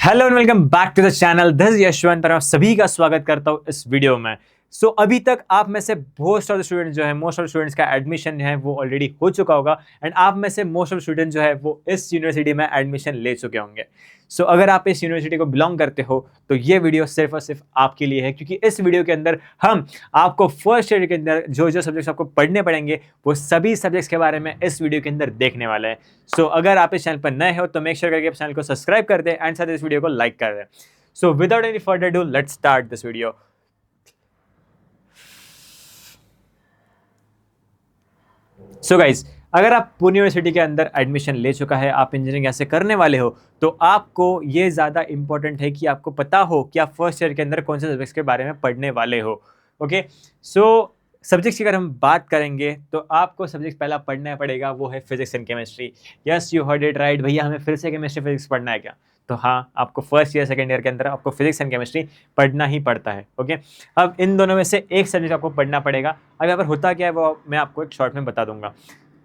Hello and welcome back to the channel. This Yashwant और मैं सभी का स्वागत करता हूं इस वीडियो में। अभी तक आप में से मोस्ट ऑफ द स्टूडेंट जो है मोस्ट ऑफ स्टूडेंट्स का एडमिशन है वो ऑलरेडी हो चुका होगा एंड आप में से मोस्ट ऑफ स्टूडेंट जो है वो इस यूनिवर्सिटी में एडमिशन ले चुके होंगे। अगर आप इस यूनिवर्सिटी को बिलोंग करते हो तो ये वीडियो सिर्फ और सिर्फ आपके लिए है, क्योंकि इस वीडियो के अंदर हम आपको फर्स्ट ईयर के अंदर जो जो सब्जेक्ट्स आपको पढ़ने पड़ेंगे वो सभी सब्जेक्ट्स के बारे में इस वीडियो के अंदर देखने वाले हैं। अगर आप इस चैनल पर नए हो तो मेक श्योर करके चैनल को सब्सक्राइब कर दें एंड साथ इस वीडियो को लाइक कर दें। Without any further do let's start this video. Guys, अगर आप पुणे यूनिवर्सिटी के अंदर एडमिशन ले चुका है, आप इंजीनियरिंग ऐसे करने वाले हो, तो आपको ये ज़्यादा इंपॉर्टेंट है कि आपको पता हो कि आप फर्स्ट ईयर के अंदर कौन से सब्जेक्ट्स के बारे में पढ़ने वाले हो। ओके, सब्जेक्ट्स की अगर हम बात करेंगे तो आपको सब्जेक्ट पहला पढ़ना पड़ेगा, वो है physics and chemistry. Yes, you heard it right भैया, हमें फिर से केमिस्ट्री फिजिक्स पढ़ना है क्या? तो हाँ, आपको फर्स्ट ईयर सेकेंड ईयर के अंदर आपको फिजिक्स एंड केमिस्ट्री पढ़ना ही पड़ता है। ओके, अब इन दोनों में से एक सब्जेक्ट आपको पढ़ना पड़ेगा। अब यहाँ पर होता क्या है वो मैं आपको एक शॉर्ट में बता दूंगा।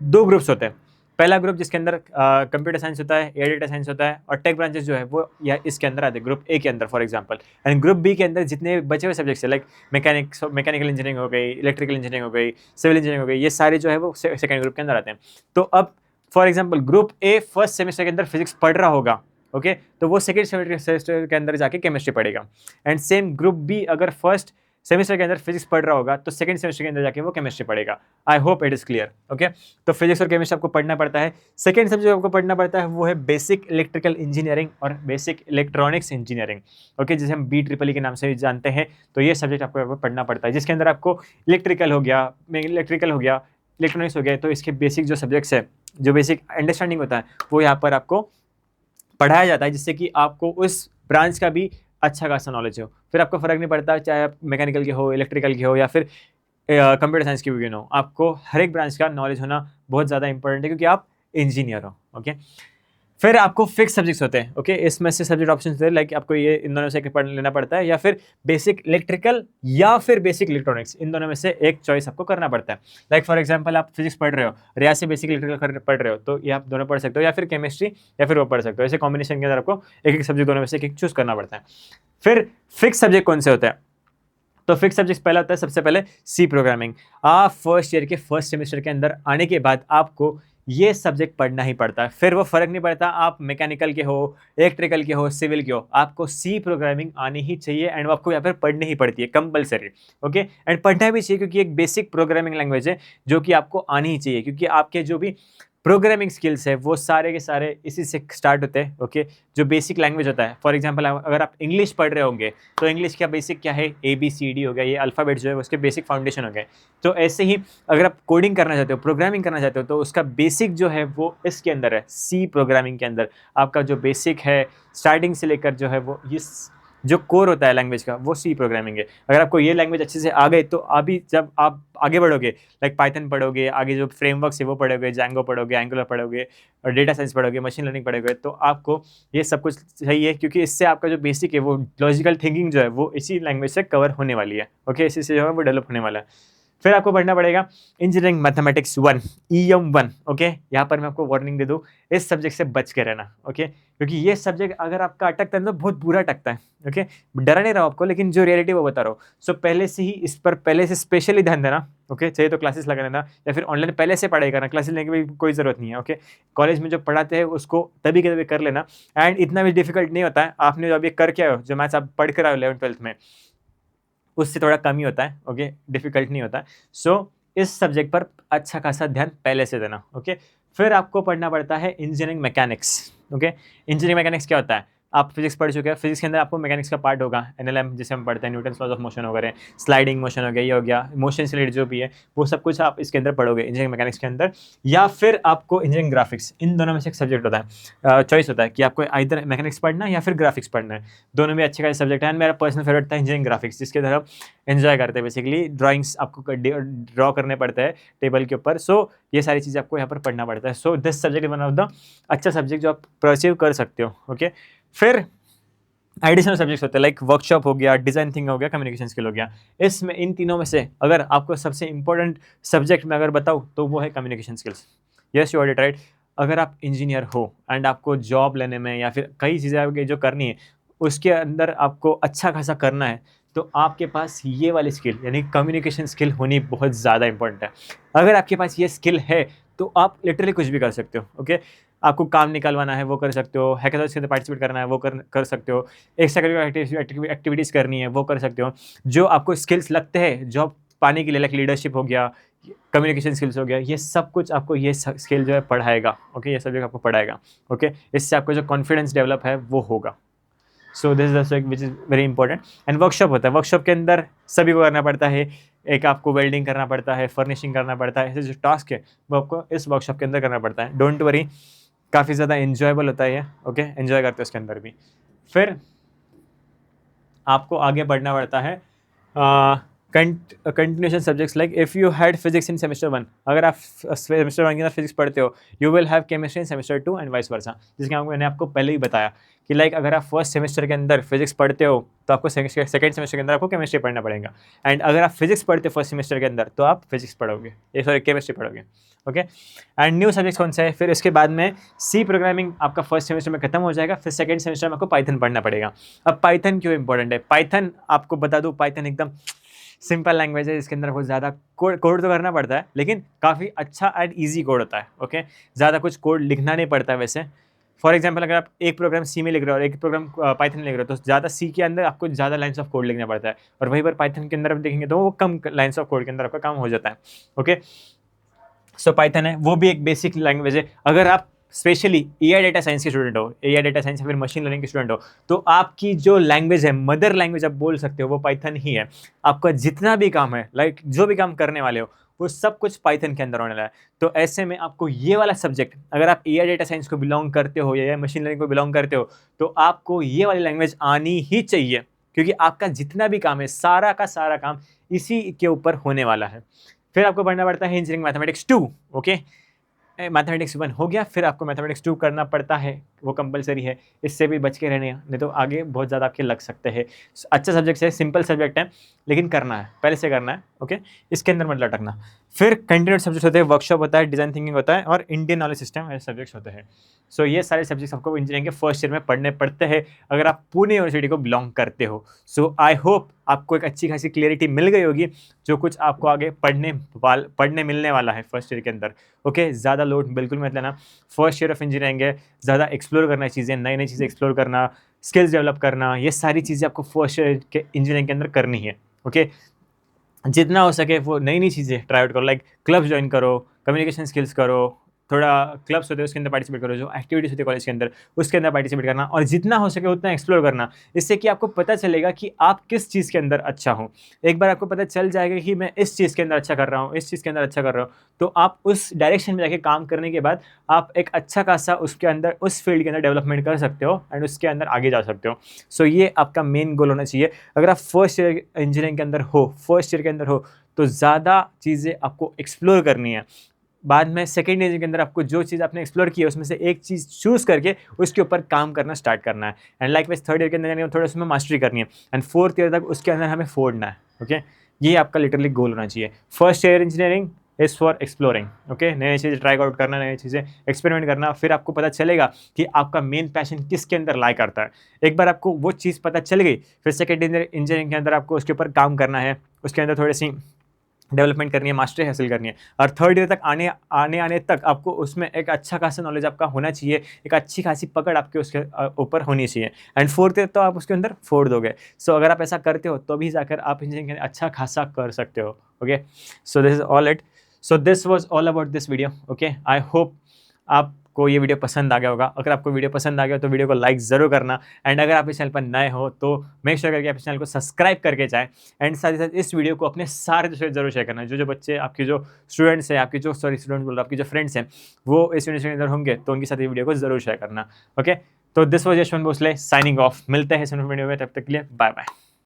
दो ग्रुप्स होते हैं। पहला ग्रुप जिसके अंदर कंप्यूटर साइंस होता है, एयर डेटा साइंस होता है और टेक ब्रांचेस जो है वो या इसके अंदर आते हैं, ग्रुप ए के अंदर for example. And group B के अंदर जितने बचे हुए सब्जेक्ट्स है लाइक मैकेनिकल इंजीनियरिंग हो गई, इलेक्ट्रिकल इंजीनियरिंग हो गई, सिविल इंजीनियरिंग हो गई, ये सारे जो है वो सेकंड ग्रुप के अंदर आते हैं। तो अब for example group A first semester के अंदर फिजिक्स पढ़ रहा होगा, ओके, तो वो सेकेंड सेमेस्टर के अंदर जाके केमिस्ट्री पढ़ेगा। एंड सेम ग्रुप बी अगर फर्स्ट सेमेस्टर के अंदर फिजिक्स पढ़ रहा होगा तो सेकंड सेमेस्टर के अंदर जाके वो केमिस्ट्री पढ़ेगा। I hope it is clear. Okay, तो फिजिक्स और केमिस्ट्री आपको पढ़ना पड़ता है। सेकंड सब्जेक्ट आपको पढ़ना पड़ता है वो है बेसिक इलेक्ट्रिकल इंजीनियरिंग और बेसिक इलेक्ट्रॉनिक्स इंजीनियरिंग। ओके, जिसे हम BEE के नाम से जानते हैं। तो ये सब्जेक्ट आपको पढ़ना पड़ता है, जिसके अंदर आपको इलेक्ट्रिकल हो गया, इलेक्ट्रॉनिक्स हो गया। तो इसके बेसिक जो सब्जेक्ट्स है, जो बेसिक अंडरस्टैंडिंग होता है, वो यहाँ पर आपको पढ़ाया जाता है, जिससे कि आपको उस ब्रांच का भी अच्छा खासा नॉलेज हो। फिर आपको फर्क नहीं पड़ता चाहे आप मैकेनिकल के हो, इलेक्ट्रिकल के हो या फिर कंप्यूटर साइंस की भी हो, आपको हर एक ब्रांच का नॉलेज होना बहुत ज़्यादा इंपॉर्टेंट है, क्योंकि आप इंजीनियर हो। ओके, फिर आपको फिक्स सब्जेक्ट्स होते हैं। ओके, इसमें से सब्जेक्ट ऑप्शन होते हैं, लाइक आपको ये इन दोनों से पढ़ लेना पड़ता है, या फिर बेसिक इलेक्ट्रिकल या फिर बेसिक इलेक्ट्रॉनिक्स, इन दोनों में से एक चॉइस आपको करना पड़ता है। लाइक फॉर एग्जांपल आप फिजिक्स पढ़ रहे हो और या से बेसिक इलेक्ट्रिकल पढ़ रहे हो, तो ये आप दोनों पढ़ सकते हो, या फिर केमिस्ट्री या फिर वो पढ़ सकते हो। ऐसे कॉम्बिनेशन के अंदर आपको एक एक सब्जेक्ट दोनों में से एक चूज करना पड़ता है। फिर फिक्स सब्जेक्ट कौन से होते हैं? तो फिक्स सब्जेक्ट पहला होता है सबसे पहले सी प्रोग्रामिंग। आप फर्स्ट ईयर के फर्स्ट सेमेस्टर के अंदर आने के बाद आपको ये सब्जेक्ट पढ़ना ही पड़ता है। फिर वो फर्क नहीं पड़ता आप मैकेनिकल के हो, इलेक्ट्रिकल के हो, सिविल के हो, आपको सी प्रोग्रामिंग आनी ही चाहिए एंड वो आपको यहाँ पर पढ़नी ही पड़ती है कंपलसरी। ओके, एंड पढ़ना भी चाहिए, क्योंकि एक बेसिक प्रोग्रामिंग लैंग्वेज है जो कि आपको आनी ही चाहिए, क्योंकि आपके जो भी प्रोग्रामिंग स्किल्स है वो सारे के सारे इसी से स्टार्ट होते हैं। ओके, जो बेसिक लैंग्वेज होता है, फॉर एग्जांपल अगर आप इंग्लिश पढ़ रहे होंगे तो इंग्लिश का बेसिक क्या है, ABCD हो गया, ये अल्फ़ाबेट जो है उसके बेसिक फाउंडेशन हो गए। तो ऐसे ही अगर आप कोडिंग करना चाहते हो, प्रोग्रामिंग करना चाहते हो, तो उसका बेसिक जो है वो इसके अंदर है, सी प्रोग्रामिंग के अंदर आपका जो बेसिक है स्टार्टिंग से लेकर जो है वो इस जो कोर होता है लैंग्वेज का वो सी प्रोग्रामिंग है। अगर आपको ये लैंग्वेज अच्छे से आ गई तो अभी जब आप आगे बढ़ोगे, लाइक पाइथन पढ़ोगे, आगे जो फ्रेमवर्क्स है वो पढ़ोगे, जैंगो पढ़ोगे, एंगुलर पढ़ोगे और डेटा साइंस पढ़ोगे, मशीन लर्निंग पढ़ोगे, तो आपको ये सब कुछ सही है, क्योंकि इससे आपका जो बेसिक है वो लॉजिकल थिंकिंग जो है वो इसी लैंग्वेज से कवर होने वाली है। ओके, इसी से जो है वो डेवलप होने वाला है। फिर आपको पढ़ना पड़ेगा इंजीनियरिंग मैथमेटिक्स 1, EM1। ओके, यहाँ पर मैं आपको वार्निंग दे दूँ, इस सब्जेक्ट से बच के रहना। ओके, क्योंकि ये सब्जेक्ट अगर आपका अटकता है तो बहुत बुरा अटकता है। ओके, डरा नहीं रहा हूँ आपको, लेकिन जो रियलिटी वो बता रहा हूँ। पहले से ही इस पर पहले से स्पेशली ध्यान देना। ओके, चाहिए तो क्लासेस लगा लेना या फिर ऑनलाइन पहले से पढ़ाई करना, क्लासेस लेने की भी कोई ज़रूरत नहीं है। ओके, कॉलेज में जो पढ़ाते हैं उसको तभी के तभी कर लेना, एंड इतना भी डिफिकल्ट नहीं होता है। आपने जो अभी करके आए हो, जो मैथ्स आप पढ़ कर आए हो 11th-12th में, उससे थोड़ा कम ही होता है। ओके, डिफिकल्ट नहीं होता। इस सब्जेक्ट पर अच्छा खासा ध्यान पहले से देना। ओके, फिर आपको पढ़ना पड़ता है engineering mechanics. Okay, engineering mechanics क्या होता है? आप फिजिक्स पढ़ चुके हैं, फिजिक्स के अंदर आपको मैकेनिक्स का पार्ट होगा, NLM जिसे हम पढ़ते हैं, न्यूटन्स लॉज ऑफ मोशन वगैरह, स्लाइडिंग मोशन हो गया, ये हो गया, मोशन से रिलेटेड जो भी है वो सब कुछ आप इसके अंदर पढ़ोगे इंजीनियरिंग मैकेनिक्स के अंदर। या फिर आपको इंजीनियरिंग ग्राफिक्स, इन दोनों में से एक सब्जेक्ट होता है, चॉइस होता है कि आपको इधर मैकेनिक्स पढ़ना है या फिर ग्राफिक्स पढ़ना है। दोनों में अच्छे खासे सब्जेक्ट है, एंड मेरा पर्सनल फेवरेट था इंजीनियरिंग ग्राफिक्स, जिसके अंदर हम एंजॉय करते हैं। बेसिकली ड्राइंग्स आपको ड्रॉ करने पड़ते हैं टेबल के ऊपर। ये सारी चीज़ें आपको यहाँ पर पढ़ना पड़ता है। This subject one of the अच्छा सब्जेक्ट जो आप परसीव कर सकते हो। ओके, फिर एडिशनल सब्जेक्ट्स होते हैं, लाइक वर्कशॉप हो गया, डिजाइन थिंकिंग हो गया, कम्युनिकेशन स्किल हो गया। इसमें इन तीनों में से अगर आपको सबसे इंपॉर्टेंट सब्जेक्ट में अगर बताऊँ तो वो है communication skills. Yes, you are it right. अगर आप इंजीनियर हो एंड आपको जॉब लेने में या फिर कई चीज़ें आपके जो करनी है उसके अंदर आपको अच्छा खासा करना है, तो आपके पास ये वाली स्किल यानी कम्युनिकेशन स्किल होनी बहुत ज़्यादा इंपॉर्टेंट है। अगर आपके पास ये स्किल है तो आप लिटरली कुछ भी कर सकते हो, ओके। आपको काम निकलवाना है वो कर सकते हो, हैकाथॉन्स के अंदर पार्टिसिपेट करना है वो कर सकते हो, एक्स्ट्रा करिकुलर एक्टिविटीज़ करनी है वो कर सकते हो। जो आपको स्किल्स लगते हैं जॉब पाने के लिए, लाइक लीडरशिप हो गया, कम्युनिकेशन स्किल्स हो गया, ये सब कुछ आपको ये स्किल जो है पढ़ाएगा, ओके। ये सब्जेक्ट आपको पढ़ाएगा, ओके। इससे आपको जो कॉन्फिडेंस डेवलप है वो होगा। So this is the subject which is very important. And workshop होता है, वर्कशॉप के अंदर सभी को करना पड़ता है। एक आपको वेल्डिंग करना पड़ता है, फर्निशिंग करना पड़ता है, ऐसे जो टास्क है वो आपको इस वर्कशॉप के अंदर करना पड़ता है। डोंट वरी, काफ़ी ज़्यादा इन्जॉयबल होता है ये, ओके। एन्जॉय करते हैं उसके अंदर भी। फिर आपको आगे बढ़ना पड़ता है continuation subjects, like if you had physics in semester 1, अगर आप सेमेस्टर 1 के अंदर फिजिक्स पढ़ते हो, you will have chemistry in semester 2 and vice versa. जिसके मैंने आपको पहले ही बताया कि लाइक अगर आप फर्स्ट सेमेस्टर के अंदर फिजिक्स पढ़ते हो तो आपको सेकेंड सेमेस्टर के अंदर आपको केमिस्ट्री पढ़ना पड़ेगा। एंड अगर आप फिजिक्स पढ़ते हो फर्स्ट सेमेस्टर के अंदर तो आप फिजिक्स पढ़ोगे, ये सॉरी केमिस्ट्री पढ़ोगे, ओके। एंड न्यू सब्जेक्ट्स कौन सा है, फिर इसके बाद में सी प्रोग्रामिंग आपका फर्स्ट सेमेस्टर में खत्म हो जाएगा, फिर सेकंड सेमेस्टर में आपको पाइथन पढ़ना पड़ेगा। अब पाइथन क्यों इंपॉर्टेंट है, पाइथन आपको बता दूं, पाइथन एकदम सिंपल लैंग्वेज है, इसके अंदर बहुत ज़्यादा कोड तो करना पड़ता है लेकिन काफ़ी अच्छा एंड ईजी कोड होता है, ओके। ज़्यादा कुछ कोड लिखना नहीं पड़ता है वैसे। फॉर एग्जांपल अगर आप एक प्रोग्राम सी में लिख रहे हो और एक प्रोग्राम पाइथन में लिख रहे हो तो ज़्यादा सी के अंदर आपको ज़्यादा लाइन्स ऑफ कोड लिखना पड़ता है, और वहीं पर पाइथन के अंदर आप देखेंगे तो वो कम लाइन्स ऑफ कोड के अंदर आपका काम हो जाता है, ओके। सो पाइथन है, वो भी एक बेसिक लैंग्वेज है। अगर आप स्पेशली एआई डेटा साइंस के स्टूडेंट हो, एआई डेटा साइंस या फिर मशीन लर्निंग के स्टूडेंट हो, तो आपकी जो लैंग्वेज है, मदर लैंग्वेज आप बोल सकते हो, वो पाइथन ही है। आपका जितना भी काम है, लाइक जो भी काम करने वाले हो, वो सब कुछ पाइथन के अंदर होने वाला है। तो ऐसे में आपको ये वाला सब्जेक्ट, अगर आप एआई डेटा साइंस को बिलोंग करते हो या मशीन लर्निंग को बिलोंग करते हो, तो आपको ये वाली लैंग्वेज आनी ही चाहिए, क्योंकि आपका जितना भी काम है, सारा का सारा काम इसी के ऊपर होने वाला है। फिर आपको पढ़ना पड़ता है इंजीनियरिंग मैथमेटिक्स 2, ओके। मैथमेटिक्स 1 हो गया, फिर आपको मैथमेटिक्स 2 करना पड़ता है, वो कंपलसरी है। इससे भी बच के रहने, नहीं तो आगे बहुत ज़्यादा आपके लग सकते हैं। अच्छा सब्जेक्ट है, सिंपल सब्जेक्ट है, लेकिन करना है, पहले से करना है, ओके। इसके अंदर मत लटकना। फिर कंटिन्यूड सब्जेक्ट होते हैं, वर्कशॉप होता है, डिज़ाइन थिंकिंग होता है और इंडियन नॉलेज सिस्टम, ऐसे सब्जेक्ट्स होते हैं। सो ये सारे सब्जेक्ट्स आपको इंजीनियरिंग के फर्स्ट ईयर में पढ़ने पड़ते हैं अगर आप पुणे यूनिवर्सिटी को बिलोंग करते हो। सो आई होप आपको एक अच्छी खासी क्लियरिटी मिल गई होगी जो कुछ आपको आगे पढ़ने मिलने वाला है फर्स्ट ईयर के अंदर, ओके। ज़्यादा लोड बिल्कुल मत लेना, फर्स्ट ईयर ऑफ इंजीनियरिंग है, ज़्यादा एक्सप्लोर करना चीज़ें, नई नई चीज़ें एक्सप्लोर करना, स्किल्स डेवलप करना, ये सारी चीज़ें आपको फर्स्ट ईयर के इंजीनियरिंग के अंदर करनी है, ओके। जितना हो सके वो नई नई चीज़ें ट्राई आउट करो, लाइक क्लब्स ज्वाइन करो, कम्युनिकेशन स्किल्स करो, थोड़ा क्लब्स होते हैं उसके अंदर पार्टिसिपेट करो, जो एक्टिविटीज़ होती है कॉलेज के अंदर उसके अंदर पार्टिसिपेट करना, और जितना हो सके उतना एक्सप्लोर करना। इससे कि आपको पता चलेगा कि आप किस चीज़ के अंदर अच्छा हो। एक बार आपको पता चल जाएगा कि मैं इस चीज़ के अंदर अच्छा कर रहा हूँ, इस चीज़ के अंदर अच्छा कर रहा हूँ, तो आप उस डायरेक्शन में जाके काम करने के बाद आप एक अच्छा खासा उसके अंदर उस फील्ड के अंदर डेवलपमेंट कर सकते हो एंड उसके अंदर आगे जा सकते हो। सो ये आपका मेन गोल होना चाहिए। अगर आप फर्स्ट ईयर इंजीनियरिंग के अंदर हो, फर्स्ट ईयर के अंदर हो, तो ज़्यादा चीज़ें आपको एक्सप्लोर करनी है। बाद में सेकेंड ईयर के अंदर आपको जो चीज़ आपने एक्सप्लोर की है उसमें से एक चीज़ चूज़ करके उसके ऊपर काम करना स्टार्ट करना है। And like wise third year के अंदर थोड़ा उसमें मास्टरी करनी है एंड फोर्थ ईयर तक उसके अंदर हमें फोड़ना है, ओके। ये आपका लिटरली गोल होना चाहिए। First year engineering is for exploring, okay. नई नई चीज़ें ट्राई आउट करना, नई चीज़ें एक्सपेरिमेंट करना, फिर आपको पता चलेगा कि आपका मेन पैशन किसके अंदर लाई करता है। एक बार आपको वो चीज़ पता चल गई, फिर सेकेंड ईयर इंजीनियरिंग के अंदर आपको उसके ऊपर काम करना है, उसके अंदर थोड़ी सी डेवलपमेंट करनी है, मास्टरी हासिल करनी है, और थर्ड ईयर तक आने तक आपको उसमें एक अच्छा खासा नॉलेज आपका होना चाहिए, एक अच्छी खासी पकड़ आपके उसके ऊपर होनी चाहिए। एंड फोर्थ ईयर तो आप उसके अंदर फोड़ दोगे। सो अगर आप ऐसा करते हो तो भी जाकर आप इंजीनियरिंग अच्छा खासा कर सकते हो, okay. So this is all it. So this was all about this video, okay. I hope आपको ये वीडियो पसंद आ गया होगा। अगर आपको वीडियो पसंद आ गया तो वीडियो को लाइक ज़रूर करना, एंड अगर आप इस चैनल पर नए हो तो मेक श्योर करके आप इस चैनल को सब्सक्राइब करके जाएँ, एंड साथ ही साथ इस वीडियो को अपने सारे दोस्तों ज़रूर शेयर करना। जो बच्चे आपके जो स्टूडेंट्स हैं, आपके जो स्टूडेंट बोल रहा आपके जो फ्रेंड्स हैं वो इस यूनिवर्सिटी के अंदर होंगे तो उनके साथ ये वीडियो को ज़रूर शेयर करना, ओके। तो this was Yashwant Bhosle signing off. मिलते हैं इस वीडियो में, तब तक के लिए बाय बाय।